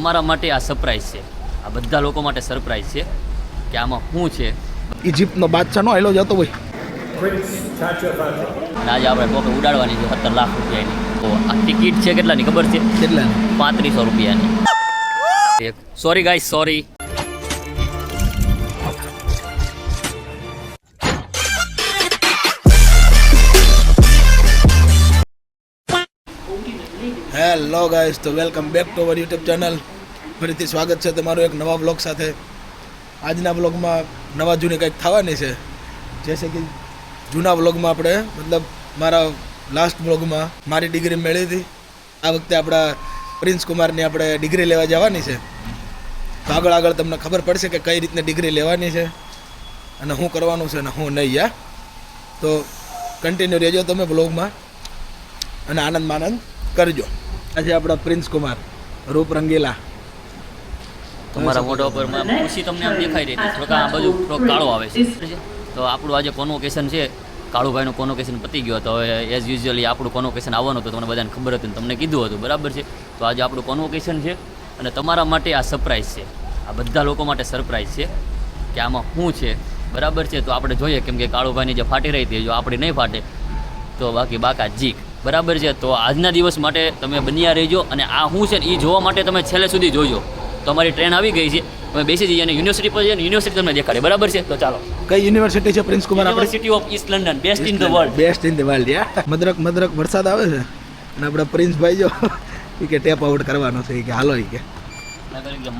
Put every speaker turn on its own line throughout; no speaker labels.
તમારા માટે આ સરપ્રાઈઝ છે, આ બધા લોકો માટે સરપ્રાઈઝ છે કે આમાં શું છે.
ઇજિપ્તનો બાદશાહનો હેલો જતો હોય.
અને આજે આપણે ટોપે ઉડાડવાની છે 17 લાખ રૂપિયાની. તો આ ટિકિટ છે કેટલાની ખબર છે?
કેટલાની?
3500 રૂપિયાની. Sorry guys, sorry.
Hello guys, તો welcome back to our YouTube channel. ફરીથી સ્વાગત છે તમારું એક નવા બ્લોગ સાથે. આજના બ્લોગમાં નવા જૂની કંઈક થવાની છે. જેસે કે જૂના બ્લોગમાં આપણે મતલબ મારા લાસ્ટ બ્લોગમાં મારી ડિગ્રી મેળવી હતી. આ વખતે આપણા પ્રિન્સ કુમારની આપણે ડિગ્રી લેવા જવાની છે. તો આગળ તમને ખબર પડશે કે કઈ રીતની ડિગ્રી લેવાની છે અને શું કરવાનું છે અને શું નહીં. યા તો કન્ટિન્યુ રહેજો તમે બ્લોગમાં અને આનંદ કરજો. આજે આપણા પ્રિન્સ કુમાર રૂપ રંગીલા.
તમારા મોઢા ઉપર ખુશી તમને આમ દેખાઈ રહી છે. થોડોક આ બાજુ થોડોક કાળો આવે છે. તો આપણું આજે કોન્વોકેશન છે. કાળુભાઈનું કોન્વોકેશન પતી ગયો હતો. હવે એઝ યુઝ્યુઅલી આપણું કોન્વોકેશન આવવાનું હતું, તમને બધાને ખબર હતી, તમને કીધું હતું, બરાબર છે. તો આજે આપણું કોન્વોકેશન છે અને તમારા માટે આ સરપ્રાઈઝ છે, આ બધા લોકો માટે સરપ્રાઈઝ છે કે આમાં શું છે, બરાબર છે. તો આપણે જોઈએ, કેમ કે કાળુભાઈની જે ફાટી રહી હતી, જો આપણી નહીં ફાટે તો બાકી બાકા જીક, બરાબર છે. તો આજના દિવસ માટે તમે બન્યા રહેજો અને આ શું છે ને એ જોવા માટે તમે છેલ્લે સુધી જોજો. તો અમારી ટ્રેન આવી ગઈ છે, તમે બેસી જઈએ અને યુનિવર્સિટી પર જઈએ, યુનિવર્સિટી તમને દેખાડે, બરાબર છે. તો ચાલો.
કઈ યુનિવર્સિટી છે Prince Kumar?
University of East London, best in the world.
Best in the world. યા મદરક વરસાદ આવે છે અને આપણા પ્રિન્સભાઈ જો કે ટેપ આઉટ કરવાનો છે કે હાલો કે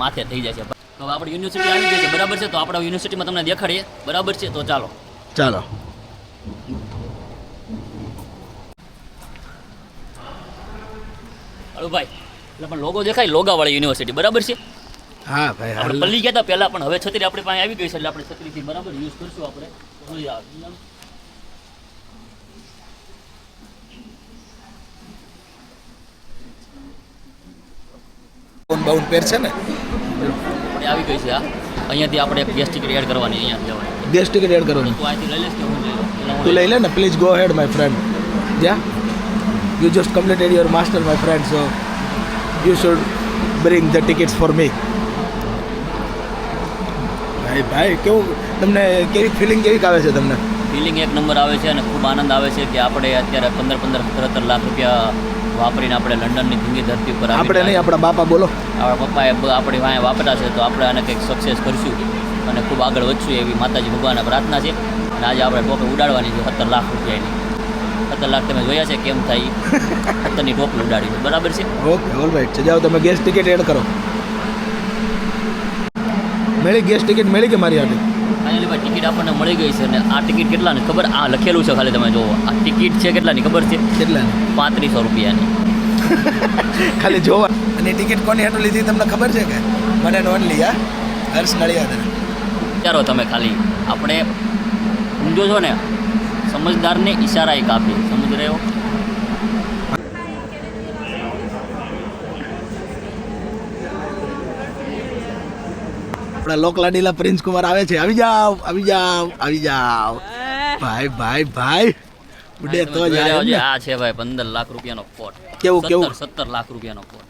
માથે થઈ જાય છે. તો આપણે યુનિવર્સિટી આવી ગઈ છે, બરાબર છે. તો આપણા યુનિવર્સિટીમાં તમને દેખાડીએ, બરાબર છે. તો ચાલો. ભાઈ એટલે પણ લોગો દેખાય, લોગાવાળી યુનિવર્સિટી, બરાબર છે.
હા ભાઈ,
આપણે પલ્લી ગયા હતા પહેલા, પણ હવે છત્રી આપણી પાસે આવી ગઈ છે એટલે આપણે છત્રીથી બરાબર યુઝ કરશું. આપણે
બાઉન્ડ પેર છે ને
આવી ગઈ છે. અહીંયાથી આપણે એક ગેસ ટિકિટ એડ કરવાની, અહીંયા જવાની
ગેસ ટિકિટ એડ કરવાની.
તું અહીંથી લઈ લેશ કે હું લઈ લઉં?
તું લઈ લે ને, please go ahead my friend. Ya you just completed your master my friend, so you should bring the tickets for me. ભાઈ કેવું તમને, કેવી ફિલિંગ કેવી આવે છે તમને?
ફિલિંગ એક નંબર આવે છે અને ખૂબ આનંદ આવે છે કે આપણે અત્યારે 15-17 લાખ રૂપિયા વાપરીને આપણે લંડનની ધીંગી ધરતી ઉપર
આપણે નહીં, આપણા બાપા બોલો,
આપણા પપ્પાએ આપણી વાંહે વાપર્યા છે. તો આપણે આને કંઈક સક્સેસ કરશું અને ખૂબ આગળ વધશું એવી માતાજી ભગવાનને પ્રાર્થના છે. અને આજે આપણે ટોપે ઉડાડવાની છે 17 લાખ રૂપિયાની. 17 લાખ તમે જોયા છે કેમ થાય? 17ની ટોપી ઉડાડી છે, બરાબર છે.
ઓકે, ઓલ રાઈટ છે. જાઓ તમે ગેસ ટિકિટ એડ કરો. મેળી ગેસ ટિકિટ મેળી કે મારી આટલી?
ફાઇનલી ભાઈ ટિકિટ આપણને મળી ગઈ છે. અને આ ટિકિટ કેટલાની ખબર? આ લખેલું છે ખાલી, તમે જોવો. આ ટિકિટ છે કેટલાની ખબર છે?
કેટલાની?
3500 રૂપિયાની.
ખાલી જોવા. અને ટિકિટ કોની હાટું લીધી તમને ખબર છે કે? મને ઓનલી હર્ષ નળિયાદર.
વિચારો તમે ખાલી, આપણે સમજો છો ને, સમજદારને ઈશારા એ કાફી. સમજ રહ્યો?
આપણા લોકલાડીલા પ્રિન્સ કુમાર આવે છે. આવી જાવ ભાઈ ઉડે તો જાય.
આ છે ભાઈ 15 લાખ રૂપિયાનો કોટ.
કેવું
17 લાખ રૂપિયાનો કોટ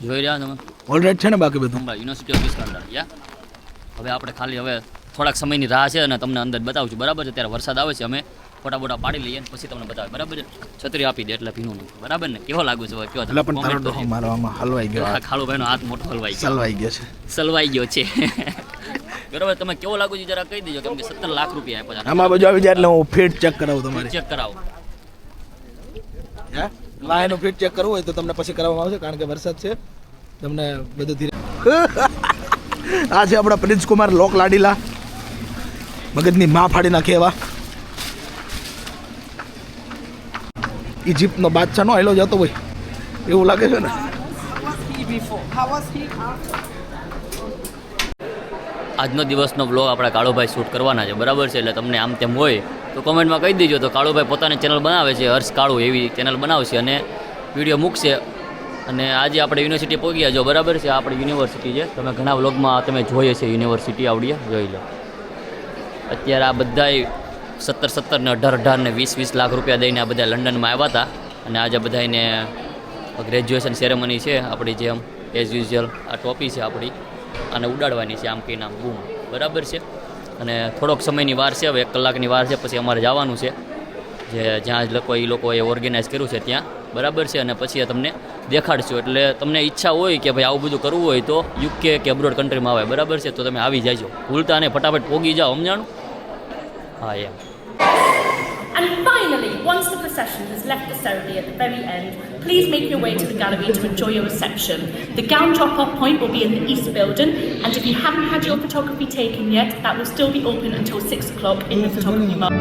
જોઈ રહ્યા તમે?
ઓલરેડી છે ને બાકી બધું?
University of East London. હવે આપણે ખાલી હવે થોડાક સમયની રાહ છે અને તમને અંદર બતાવું છું, બરાબર છે. ત્યારે વરસાદ આવે છે, અમે ફોટા બોટા પાડી લઈએ પછી તમને બતાવે, બરાબર છે. છત્રી આપી દે એટલે ભીનું નહીં, બરાબર ને? કેવો લાગુ છે? કયો
એટલે પણ તારો ડોહો મારવામાં હલવાઈ ગયો.
ખાલુભાઈનો હાથ મોટો હલવાઈ ગયો છે. બરાબર, તમે કેવો લાગુ છે જરા કહી દેજો, કેમ કે 17 લાખ રૂપિયા આપ્યા.
આમાં બધું આવી જાય એટલે હું ફિટ ચેક કરાવું તમારી.
ચેક કરાવો.
લાઈનનું ફિટ ચેક કરવું હોય તો તમને પછી કરાવવામાં આવશે, કારણ કે વરસાદ છે. તમને બધું ધીરે. આ છે આપણા પ્રિન્સ કુમાર લોક લાડીલા, મગજની માં ફાડી નાખે એવા. ઇજિપ્તનો બાદશાહનો હેલો જતો હોય એવું લાગે છે ને.
આજનો દિવસનો બ્લોગ આપણા કાળુભાઈ શૂટ કરવાના છે, બરાબર છે. એટલે તમને આમ તેમ હોય તો કોમેન્ટમાં કહી દેજો. તો કાળુભાઈ પોતાની ચેનલ બનાવે છે, હર્ષ કાળુ એવી ચેનલ બનાવશે અને વિડીયો મૂકશે. અને આજે આપણે યુનિવર્સિટી પહોંચ્યા જો, બરાબર છે. આપણી યુનિવર્સિટી છે, તમે ઘણા વ્લોગમાં તમે જોઈએ છે યુનિવર્સિટી આવડીએ, જોઈ લો. અત્યારે આ બધાય 17 ને 18 ને 20 લાખ રૂપિયા દઈને આ બધા લંડનમાં આવ્યા હતા. અને આજે બધાને ગ્રેજ્યુએશન સેરેમની છે આપણી, જેમ એઝ યુઝ્યુઅલ આ ટોપી છે આપણી, અને ઉડાડવાની છે આમ કહીને આમ બૂમ, બરાબર છે. અને થોડોક સમયની વાર છે, હવે 1 કલાકની વાર છે, પછી અમારે જવાનું છે જે જ્યાં જ લોકોએ ઓર્ગેનાઇઝ કર્યું છે ત્યાં, બરાબર છે. અને પછી તમને દેખાડશું, એટલે તમને ઈચ્છા હોય કે ભાઈ આવું બધું કરવું હોય તો યુકે કે અબ્રોડ કન્ટ્રીમાં આવે, બરાબર છે, તો તમે આવી જાજો, ભૂલતા નહીં, ફટાફટ પોગી જાઓ, સમજાણું? હા એમ.
And finally, once the procession has left the ceremony at the very end, please make your way to the gallery to enjoy your reception. The gown drop-off point will be in the East Building, and if you haven't had your photography taken yet, that will still be open until 6 o'clock in the photography mall.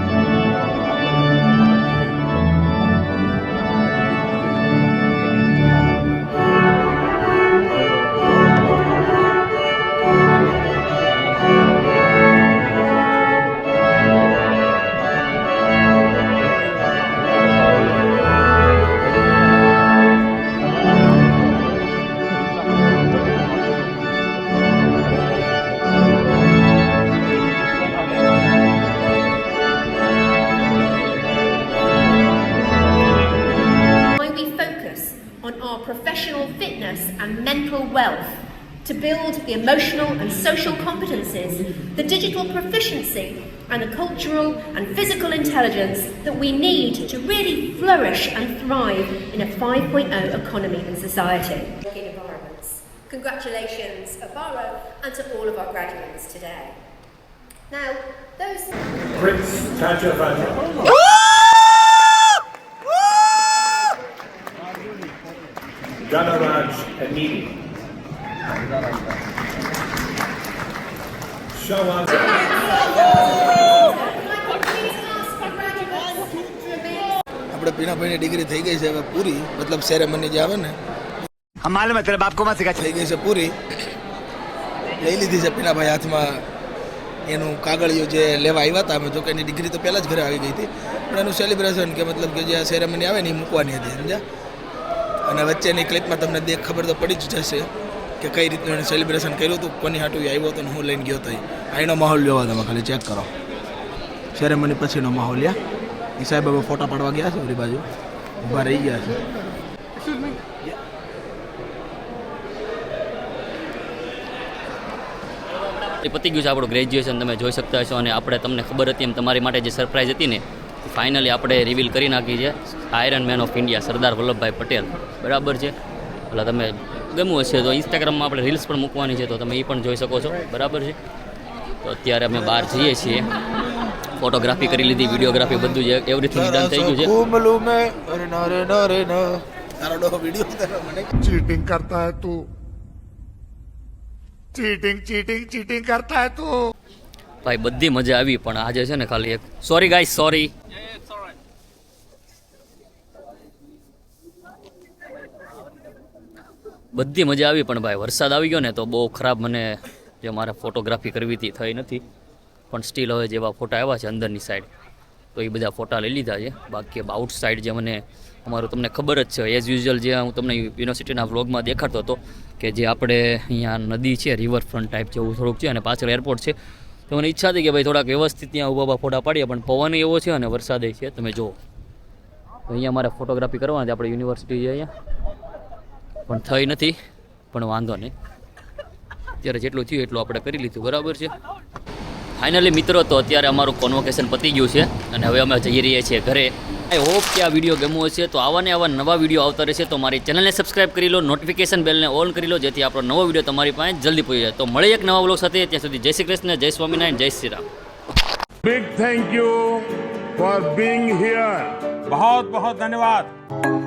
Professional fitness and mental wealth to build the emotional and social competencies, the digital proficiency and the cultural and physical intelligence that we need to really flourish and thrive in a 5.0 economy and society. Environments. Congratulations, Abaro, and to all of our graduates today. Now, those...
Prince Tajavaja. Ganaraj Anidi. Shawaz.
આપણે પીનાભાઈની degree થઈ ગઈ છે હવે પૂરી, મતલબ ceremony જે આવે ને
हम मालूम है तेरे बाप को मत सिखा
થઈ ગઈ છે પૂરી. લઈ લીધી છે પીનાભાઈ હાથમાં એનું કાગળિયું જે લેવા આવ્યા હતા અમે, જો કે એની ડિગ્રી તો પહેલાં જ ઘરે આવી ગઈ હતી, પણ એનું સેલિબ્રેશન કે મતલબ કે જે આ સેરેમની આવે ને એ મૂકવાની હતી, સમજ્યા. અને વચ્ચેની ક્લિપમાં તમને ખબર તો પડી જ જશે કે કઈ રીતનું એને સેલિબ્રેશન કર્યું હતું, કોની હાટું આવ્યો હતો ને હું લઈને ગયો હતો. અહીંનો માહોલ જોવા તમે ખાલી ચેક કરો, સેરેમની પછીનો માહોલ. એ સાહેબ હવે ફોટા પાડવા ગયા છે ઓલી બાજુ, ઊભા રહી ગયા છે.
એ પતી ગયું છે આપણું ગ્રેજ્યુએશન, તમે જોઈ શકતા હશો. અને આપણે તમને ખબર હતી એમ તમારી માટે જે સરપ્રાઈઝ હતી ને, ફાઇનલી આપણે રિવીલ કરી નાખી છે. Iron man of India Sardar Vallabhbhai Patel, બરાબર છે. એટલે તમે ગમવું હશે તો ઇન્સ્ટાગ્રામમાં આપણે રીલ્સ પણ મૂકવાની છે, તો તમે એ પણ જોઈ શકો છો, બરાબર છે. તો અત્યારે અમે બહાર જઈએ છીએ, ફોટોગ્રાફી કરી લીધી, વિડીયોગ્રાફી, બધું જ એવરીથિંગ ડન થઈ ગયું છે.
તારો ડોહો વિડીયો ઉતારવા મને
चीटिंग करता है तू चीटिंग चीटिंग चीटिंग करता है तू
ભાઈ બધી મજા આવી, પણ આજે છે ને ખાલી એક સોરી ગાઈસ, સોરી. બધી મજા આવી, પણ ભાઈ વરસાદ આવી ગયો ને તો બહુ ખરાબ, મને જે મારે ફોટોગ્રાફી કરવી હતી થઈ નથી. પણ સ્ટીલ હવે જેવા ફોટા આવ્યા છે અંદરની સાઈડ, તો એ બધા ફોટા લઈ લીધા છે. બાકી આઉટ સાઈડ જે મને અમારું તમને ખબર જ છે, એઝ યુઝ્યુઅલ જે હું તમને યુનિવર્સિટીના વ્લોગમાં દેખાડતો હતો કે જે આપણે અહીંયા નદી છે, રિવરફ્રન્ટ ટાઈપ જેવું થોડુંક છે, અને પાછળ એરપોર્ટ છે. તો મને ઈચ્છા હતી કે ભાઈ થોડાક વ્યવસ્થિત ત્યાં ઊભા ફોટા પાડીએ, પણ પવન એવો છે અને વરસાદ છે, તમે જુઓ. તો અહીંયા મારે ફોટોગ્રાફી કરવાની હતી, આપણે યુનિવર્સિટી છે અહીંયા, પણ થઈ નથી. પણ વાંધો નહીં, અત્યારે જેટલું થયું એટલું આપણે કરી લીધું, બરાબર છે. ફાઇનલી મિત્રો, તો અત્યારે અમારું કોન્વોકેશન પતી ગયું છે અને હવે અમે જઈ રહ્યા છીએ ઘરે. આઈ હોપ કે આ વિડીયો ગમ્યો હશે. તો આવા ને આવા નવા વિડીયો આવતા રહેશે, તો મારી ચેનલને સબસ્ક્રાઈબ કરી લો, નોટિફિકેશન બેલને ઓન કરી લો, જેથી આપણો નવો વિડીયો તમારી પાસે જલ્દી પહોંચી જાય. તો મળીએ એક નવા વ્લોગ સાથે, ત્યાં સુધી જય શ્રી કૃષ્ણ, જય સ્વામિનારાયણ, જય Shri Ram.
Big thank you for being here. बहुत बहुत धन्यवाद.